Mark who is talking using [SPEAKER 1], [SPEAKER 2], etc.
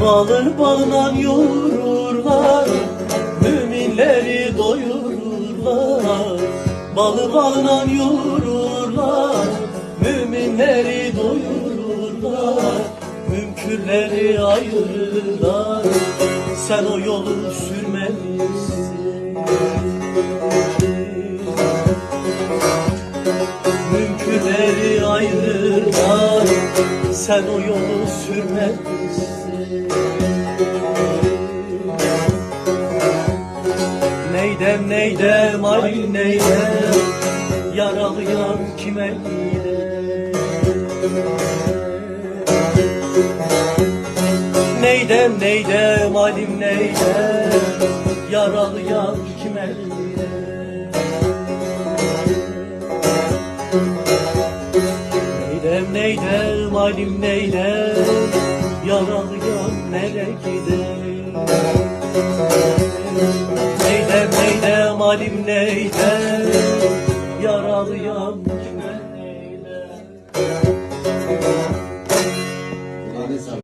[SPEAKER 1] Balır balından yoğururlar, müminleri doyururlar. Balı balından yoğururlar, müminleri doyururlar. Mümkünleri ayırırlar, sen o yolu sürmelisin. Mümkünleri ayırırlar, sen o yolu sürmelisin. Neydem neydem ay neydem, yaralayan kime gider? Neydem neydem alim neydem, yaralayan kime gider? Neydem neydem alim neydem, yaralayan nereye gider? Neydem neydem alim neydem, yaralayan kime neydem?